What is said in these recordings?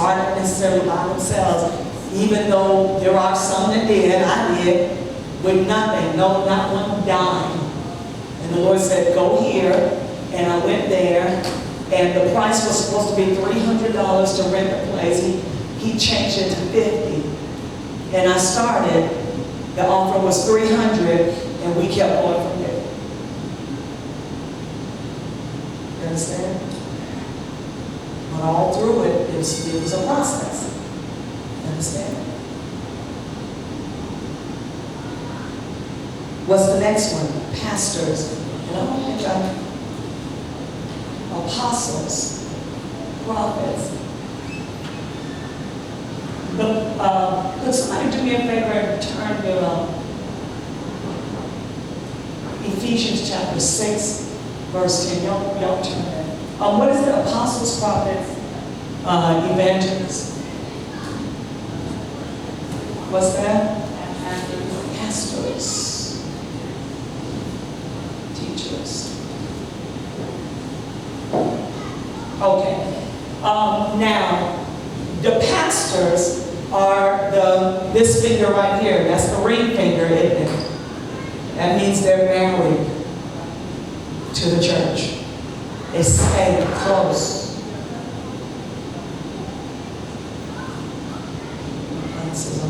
started necessarily by themselves, even though there are some that did, I did, with nothing, no, not one dime. And the Lord said, go here, and I went there, and the price was supposed to be $300 to rent the place. He changed it to $50. And I started, the offer was $300, and we kept going from there. You understand? But all through it, it was a process. You understand? What's the next one? Pastors. And I don't think apostles, prophets. But could somebody do me a favor and turn to Ephesians chapter 6, verse 10. Y'all turn there. What is it? Apostles, prophets, evangelists. What's that? Pastors. Teachers. Okay. Now, the pastors are this finger right here. That's the ring finger, isn't it? That means they're married to the church. They stay close. Glasses on.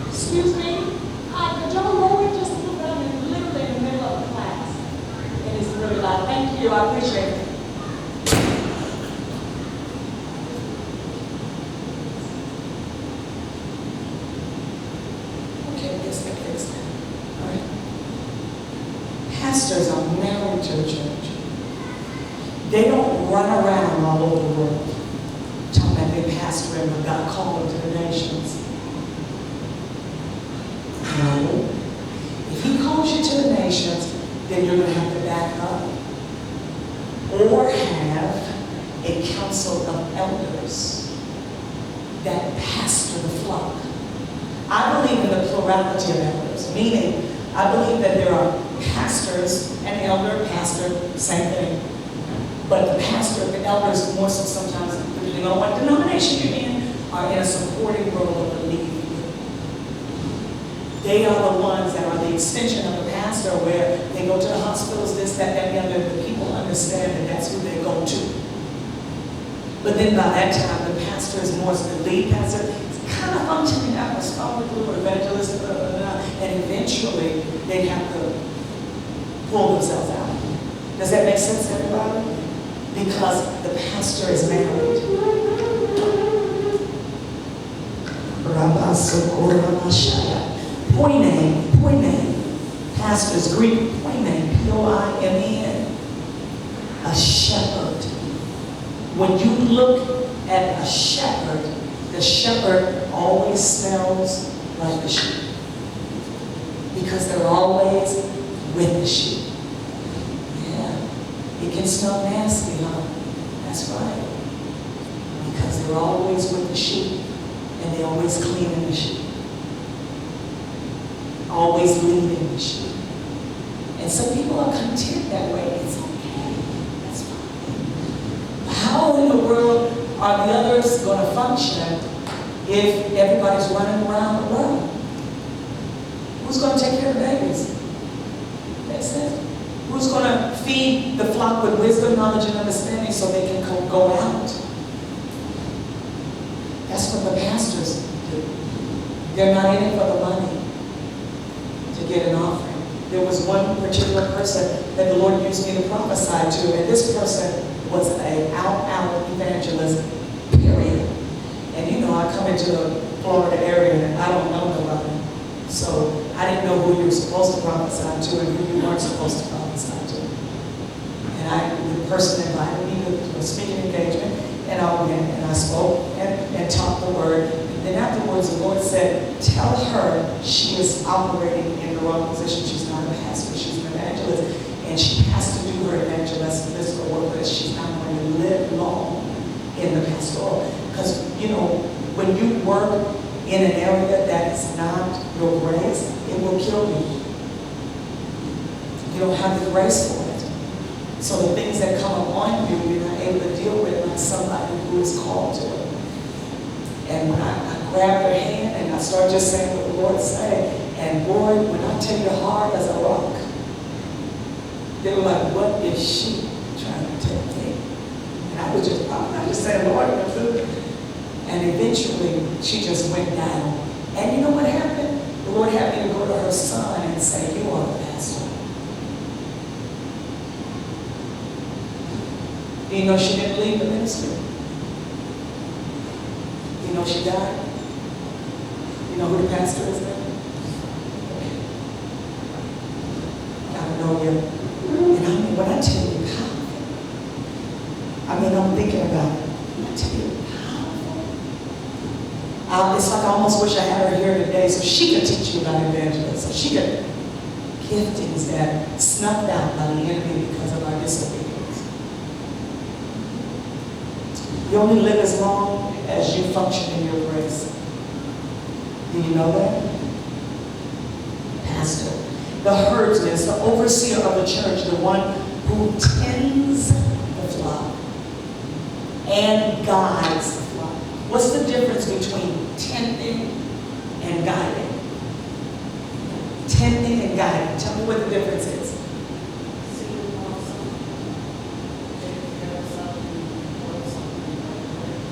Excuse me, could y'all lower it just a little bit? I'm literally in the middle of the class. And it's really loud. Thank you, I appreciate it. Okay, let's get this down. All right. Pastors are married to the church. They don't run around all over the world talking about they pastoring when God called them to the nations. No. If He calls you to the nations, then you're going to have to back up or have a council of elders that pastor the flock. I believe in the plurality of elders, meaning I believe that there are pastors, an elder, pastor, same thing. But the pastor, the elders, more so sometimes, depending on what denomination you're in, are in a supporting role of the lead. They are the ones that are the extension of the pastor, where they go to the hospitals, this, that, and the other. The people understand that that's who they go to. But then by that time, the pastor is more the lead pastor. It's kind of functioning apostolic or evangelist, and eventually they have to pull themselves out. Does that make sense to everybody? Because the pastor is married. Poimen, pastor's Greek, poimen, P-O-I-M-E-N, a shepherd. When you look at a shepherd, the shepherd always smells like the sheep. Because they're always with the sheep. Yeah, it can smell nasty, huh? That's right. Because they're always with the sheep, and they always cleaning the sheep. Always leading the sheep. And some people are content that way. It's okay. That's fine. How in the world are the others going to function if everybody's running around the world? Who's going to take care of the babies? Makes sense? Who's going to feed the flock with wisdom, knowledge, and understanding so they can go out? That's what the pastors do. They're not in it for the money to get an offering. There was one particular person that the Lord used me to prophesy to, and this person was an out evangelist, period. And you know, I come into the Florida area and I don't know nobody. So I didn't know who you were supposed to prophesy to and who you weren't supposed to prophesy to. And the person invited me to a speaking engagement, and I went and I spoke and taught the word. And then afterwards, the Lord said, tell her she is operating in the wrong position. She's not a pastor, she's an evangelist. And she has to do her evangelistic work, because she's not going to live long in the pastoral. Because, you know, grace for it. So the things that come upon you, you're not able to deal with like somebody who is called to it. And when I grabbed her hand and I started just saying what the Lord said, and boy, when I tell you hard as a rock, they were like, what is she trying to tell me? And I was just saying, Lord, and eventually she just went down. And you know what happened? The Lord had me to go to her son and say, you are the pastor. You know she didn't leave the ministry. You know she died. You know who the pastor is now? I don't know you. And I mean, when I tell you powerful, I mean, I'm thinking about it. When I tell you powerful, it's like I almost wish I had her here today so she could teach you about evangelism. So she could giftings that snuffed out by the enemy because of our disobedience. You only live as long as you function in your grace. Do you know that? Pastor, the herdsman, the overseer of the church, the one who tends the flock and guides the flock. What's the difference between tending and guiding? Tending and guiding. Tell me what the difference is.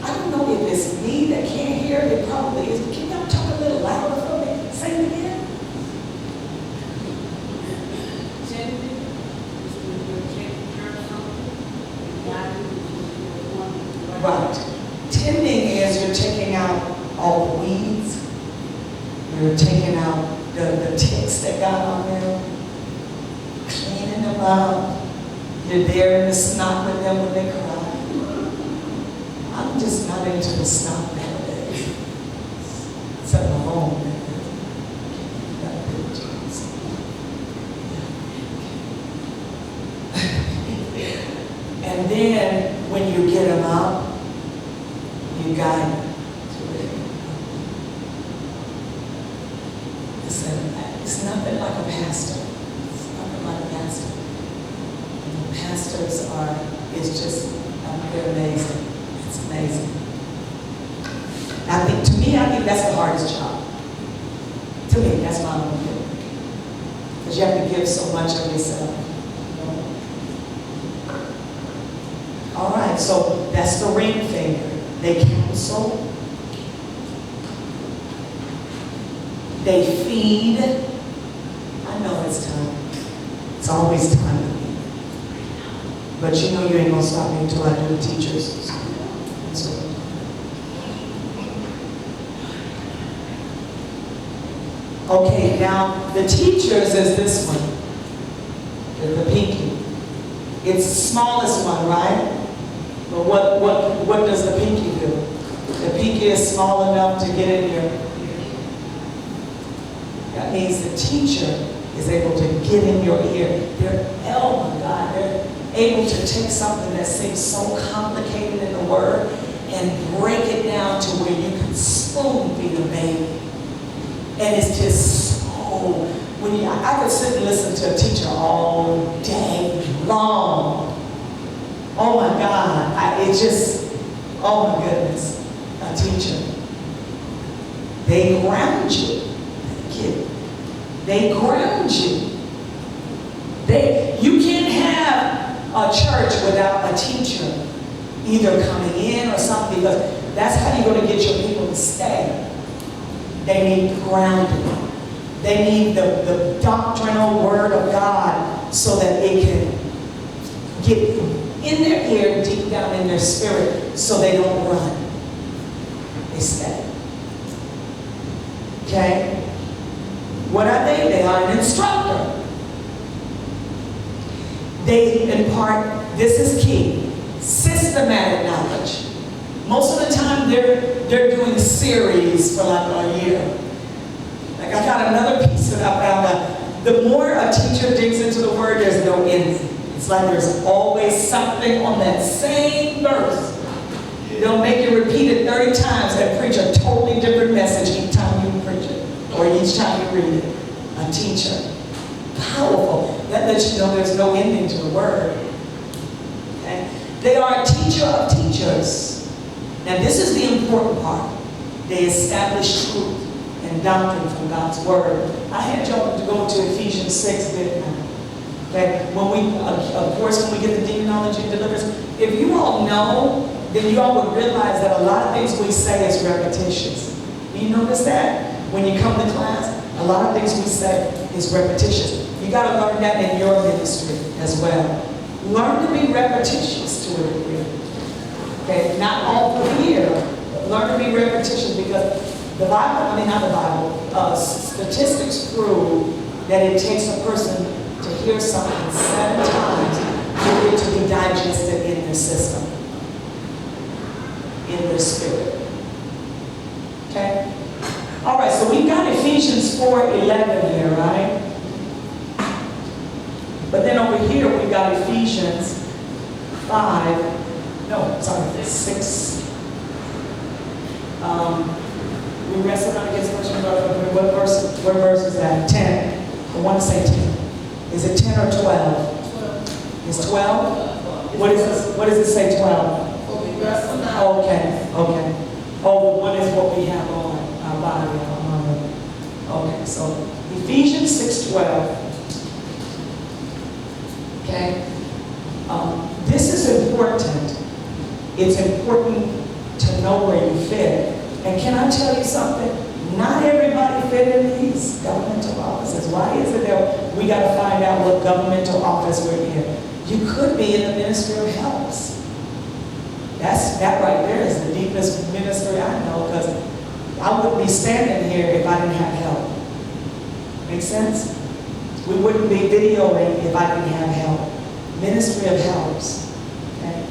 I don't know if it's me that can't hear. It probably is. Can y'all talk a little louder for me? Say it again. Right. Tending is you're taking out all the weeds. You're taking out the ticks that got on them. Cleaning them up. You're there in the snot with them when they cry. I'm just not into the snot nowadays. Except at home. And then when you get them out, you guide them to where they go. It's nothing like a pastor. It's nothing like a pastor. And the pastors it's just, they're amazing. It's amazing. I think that's the hardest job. To me, that's my own opinion. Because you have to give so much of yourself. All right, so that's the ring finger. They counsel. They feed. I know it's time. It's always time to feed. But you know you ain't gonna stop me until I do the teachers. So, okay, now the teachers is this one. The pinky. It's the smallest one, right? But what does the pinky do? The pinky is small enough to get in your. That means the teacher is able to get in your ear. Oh my God, they're able to take something that seems so complicated in the word and break it down to where you can spoon feed a baby. And it's just so, I could sit and listen to a teacher all day long. Oh my God, oh my goodness, a teacher. They ground you. They ground you. You can't have a church without a teacher either coming in or something, because that's how you're going to get your people to stay. They need grounding. They need the doctrinal word of God so that it can get in their ear, deep down in their spirit, so they don't run. They stay. Okay? What are they? They are an instructor. They impart, this is key, systematic knowledge. Most of the time they're doing a series for like a year. Like I got another piece that I found out. The more a teacher digs into the word, there's no end. It's like there's always something on that same verse. They'll make you repeat it 30 times and preach a totally different message each time you preach it or each time you read it. A teacher. Powerful. That lets you know there's no ending to the word. Okay? They are a teacher of teachers. Now this is the important part. They establish truth and doctrine from God's word. I had y'all to go to Ephesians 6, didn't I? Okay? When we, of course, when we get the demonology and deliverance, if you all know, then you all would realize that a lot of things we say is repetitious. You notice that? When you come to class, a lot of things we say is repetitious. You got to learn that in your ministry as well. Learn to be repetitious to a degree. Okay, not all through the year, but learn to be repetitious because the Bible, not the Bible, statistics prove that it takes a person to hear something 7 times for it to be digested in their system, in their spirit. Okay? All right, so we've got Ephesians 4:11 here, right? But then over here we've got Ephesians 6. We wrestle not against flesh and blood. What verse is that? 10. I want to say 10. Is it 10 or 12? It's 12? What does it say 12? Okay. Oh, what is what we have on our body? Okay, so Ephesians 6:12. Okay? This is important. It's important to know where you fit. And can I tell you something? Not everybody fit in these governmental offices. Why is it that we got to find out what governmental office we're in? You could be in the ministry of helps. That right there is the deepest ministry I know, because I wouldn't be standing here if I didn't have help. Make sense? We wouldn't be videoing if I didn't have help. Ministry of helps. Okay?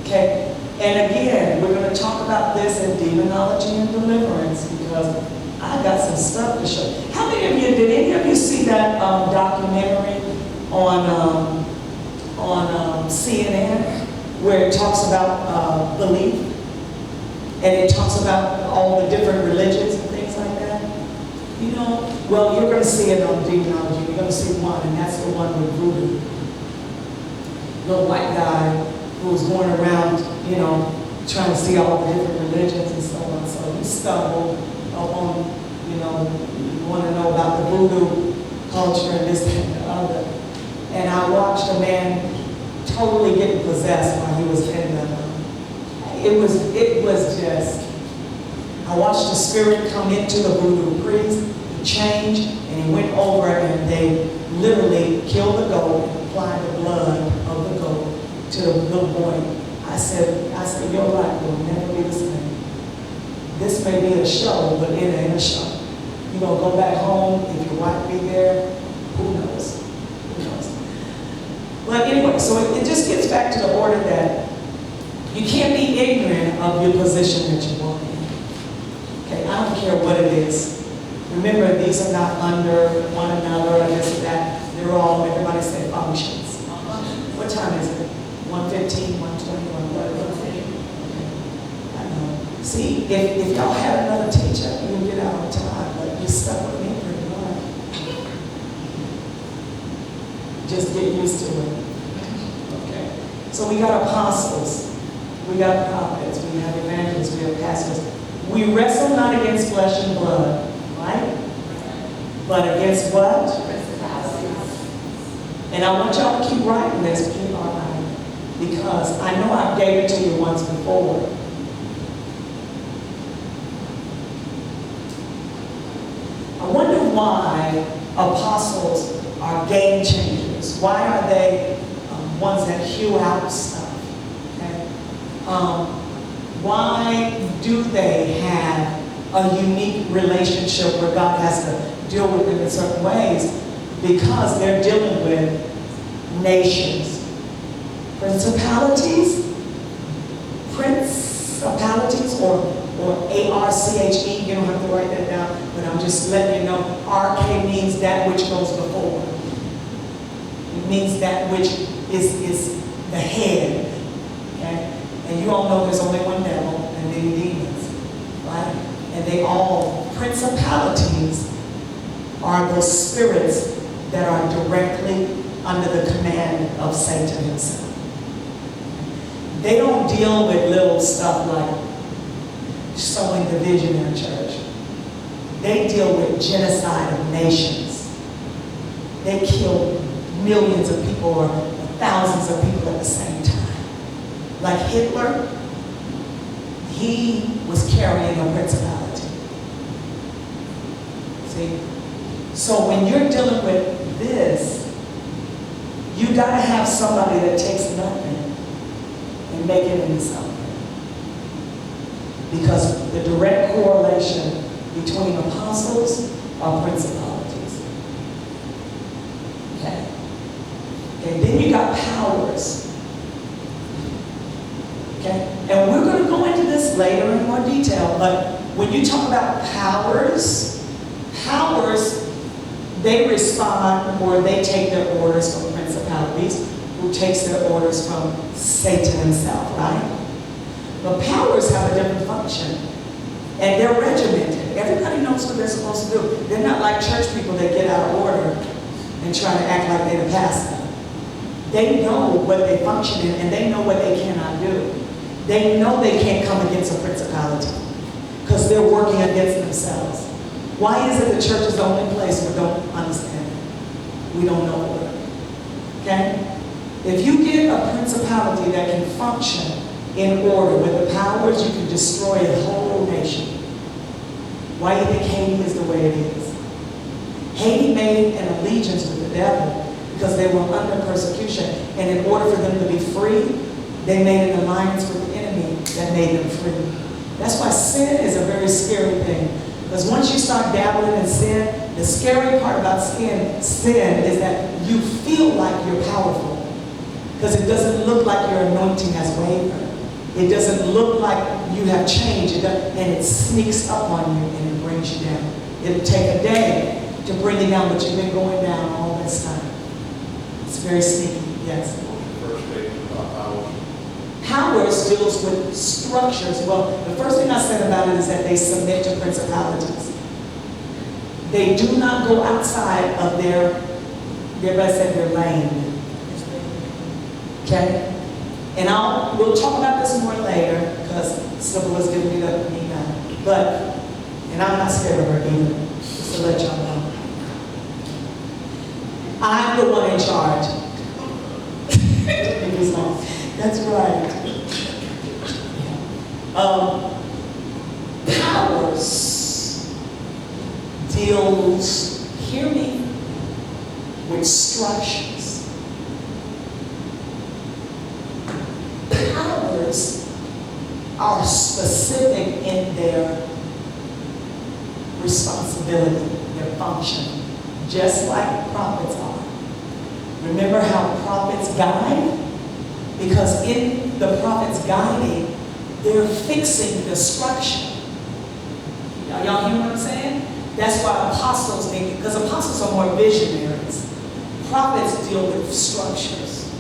Okay. And again, we're going to talk about this in demonology and deliverance because I got some stuff to show. How many of you, did any of you see that documentary on CNN where it talks about belief? And it talks about all the different religions and things like that? You know, well, you're going to see it on demonology. You're going to see one, and that's the one with voodoo. Little white guy who was going around, you know, trying to see all the different religions and so on. So he stumbled on, you know, you want to know about the voodoo culture and this and the other. And I watched a man totally getting possessed while he was in the, it was just, I watched the spirit come into the voodoo priest, he changed, and he went over and they literally killed the goat and applied the blood of the goat to the little boy. I said, your life will never be the same. This may be a show, but it ain't a show. You're going to go back home, if your wife be there, who knows? Who knows? But anyway, so it just gets back to the order that you can't be ignorant of your position that you walk in. Okay, I don't care what it is. Remember, these are not under one another or this or that. They're all, everybody say functions. What time is it? 1:15, 1:20, 1:30. I know. See, if y'all had another teacher, you'll get out on time, but you're stuck with me pretty much. Just get used to it. Okay. So we got apostles, we got prophets, we have evangelists, we have pastors. We wrestle not against flesh and blood, right? But against what? And I want y'all to keep writing this, keep on writing, because I know I gave it to you once before. I wonder why apostles are game changers. Why are they ones that hew out stuff? Okay? Why do they have a unique relationship where God has to deal with them in certain ways? Because they're dealing with nations, principalities, or A-R-C-H-E, you don't have to write that down, but I'm just letting you know, R-K means that which goes before. It means that which is the head, okay? And you all know there's only one devil and many demons, right? And they all Principalities are those spirits that are directly under the command of Satan himself. They don't deal with little stuff like sowing division in a church. They deal with genocide of nations. They kill millions of people or thousands of people at the same time. Like Hitler, he was carrying a principality. See? So when you're dealing with this, you gotta have somebody that takes nothing and make it into something. Because the direct correlation between apostles are principalities. Okay? Okay, then you got powers. Okay? And we're going to go into this later in more detail, but when you talk about powers, they respond or they take their orders from principalities, who takes their orders from Satan himself, right? But powers have a different function, and they're regimented. Everybody knows what they're supposed to do. They're not like church people that get out of order and try to act like they're the pastor. They know what they function in, and they know what they cannot do. They know they can't come against a principality because they're working against themselves. Why is it the church is the only place we don't understand it? We don't know order. Okay? If you get a principality that can function in order with the powers, you can destroy a whole nation. Why do you think Haiti is the way it is? Haiti made an allegiance with the devil because they were under persecution. And in order for them to be free, they made an alliance with the enemy that made them free. That's why sin is a very scary thing. Because once you start dabbling in sin, the scary part about sin is that you feel like you're powerful. Because it doesn't look like your anointing has wavered. It doesn't look like you have changed. And it sneaks up on you and it brings you down. It'll take a day to bring you down, but you've been going down all this time. It's very sneaky, yes. First page about powers. Powers deals with structures. Well, the first thing I said about it is that they submit to principalities. They do not go outside of their lane. Okay? And we'll talk about this more later because Sybil was giving me the email. But, and I'm not scared of her either, just to let y'all know. I'm the one in charge. That's right. Powers deals, hear me, with structures. Powers are specific in their responsibility, their function, just like prophets are. Remember how prophets guide? Because in the prophets guiding, they're fixing the structure. Y'all hear what I'm saying? That's why apostles need, because apostles are more visionaries. Prophets deal with structures.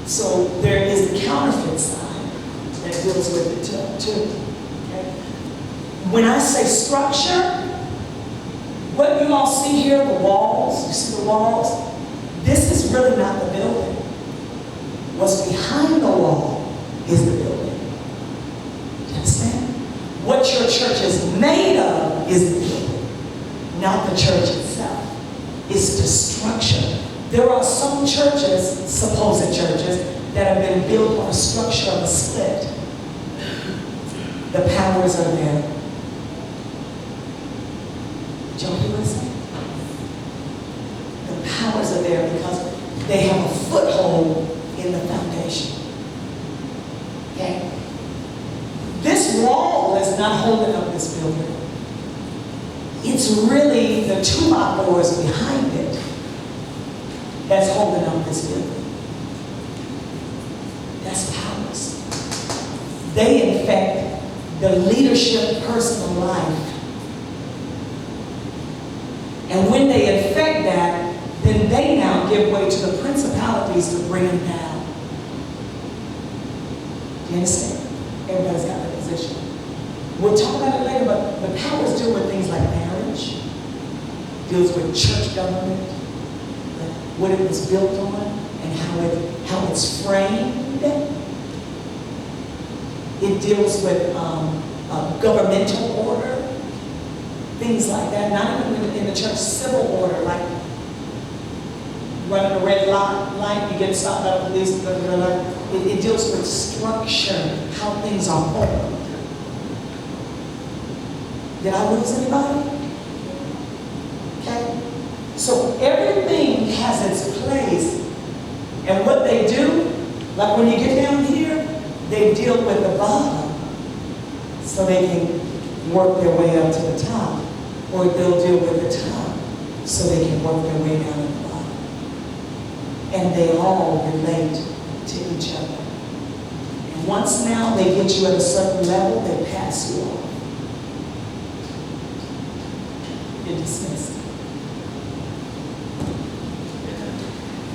So there is the counterfeit side that deals with it too. Okay? When I say structure, what you all see here, the walls, you see the walls? This is really not the building. What's behind the wall is the building. Do you understand? What your church is made of is the building, not the church itself. It's the structure. There are some churches, supposed churches, that have been built on a structure of a split. The powers are there. Did y'all hear what I'm saying? The powers are there because they have a foothold in the foundation. Okay? This wall is not holding up this building. It's really the 2x4s behind it that's holding up this building. That's powers. They infect the leadership personal life. And when they infect that, then they now give way to the principalities to bring them down. Do you understand? Everybody's got their position. We'll talk about it later, but the powers deal with things like marriage, deals with church government, what it was built on, and how it's framed. It deals with governmental order, things like that. Not even in the church, civil order, like running a red light, you get stopped by the police. Blah, blah, blah. It deals with structure, how things are formed. Did I lose anybody? Okay. So everything has its place. And what they do, like when you get down here, they deal with the bottom so they can work their way up to the top. Or they'll deal with the top so they can work their way down to the bottom. And they all relate to each other. And once now they get you at a certain level, they pass you off. You're dismissed.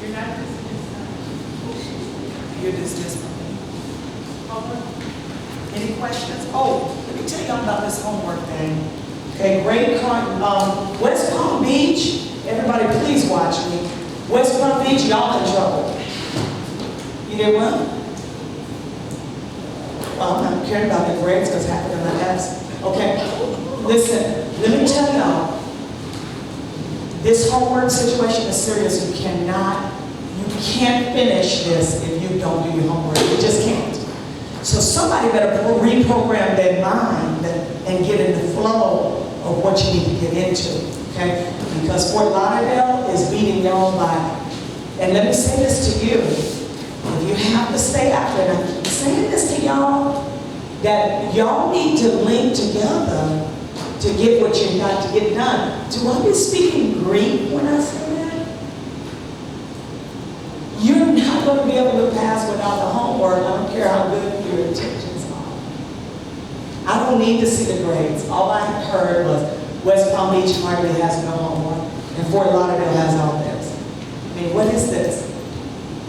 You're not dismissed. You're dismissed. Any questions? Oh, let me tell y'all about this homework thing. Okay, Great West Palm Beach. Everybody, please watch me. West Palm Beach, y'all in trouble. You did what? Well, I'm not caring about the grades because half of them are F's. Okay, listen, let me tell y'all. This homework situation is serious. You can't finish this if you don't do your homework. You just can't. So somebody better reprogram their mind and get in the flow of what you need to get into, okay? Because Fort Lauderdale is beating y'all by, and let me say this to you, if you have to stay after, and I keep saying this to y'all, that y'all need to link together to get what you got to get done. Do I be speaking Greek when I say that? You're not going to be able to pass without the homework. I don't care how good your intentions are. I don't need to see the grades. All I heard was West Palm Beach hardly has no homework, and Fort Lauderdale has all this. I mean, what is this?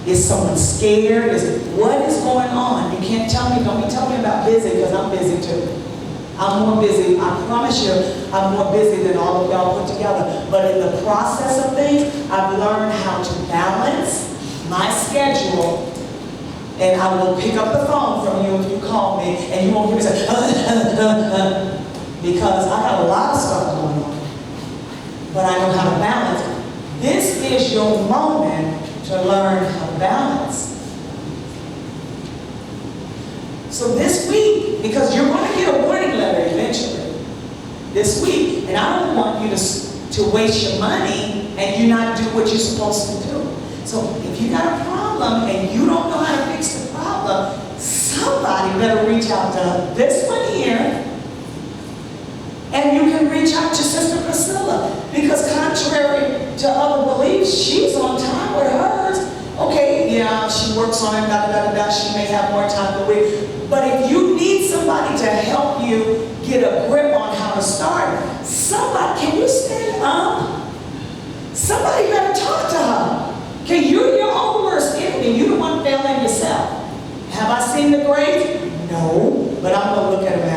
Is someone scared? What is going on? You can't tell me, don't be telling me about busy, because I'm busy too. I'm more busy, I promise you, I'm more busy than all of y'all put together. But in the process of things, I've learned how to balance my schedule, and I will pick up the phone from you if you call me, and you won't hear me say, because I got a lot of stuff going on. But I know how to balance. This is your moment to learn how to balance. So this week, because you're going to get a warning letter eventually, this week, and I don't want you to waste your money and you not do what you're supposed to do. So if you got a problem and you don't know how to fix the problem, somebody better reach out to this one here, and you can reach out to Sister Priscilla, because contrary to other beliefs, she's on time with hers. Okay, yeah, she works on it, she may have more time than we. But if you need somebody to help you get a grip on how to start, somebody, can you stand up? Somebody better talk to her. Okay, you're your own worst enemy. You're the one failing yourself. Have I seen the grades? No, but I'm going to look at them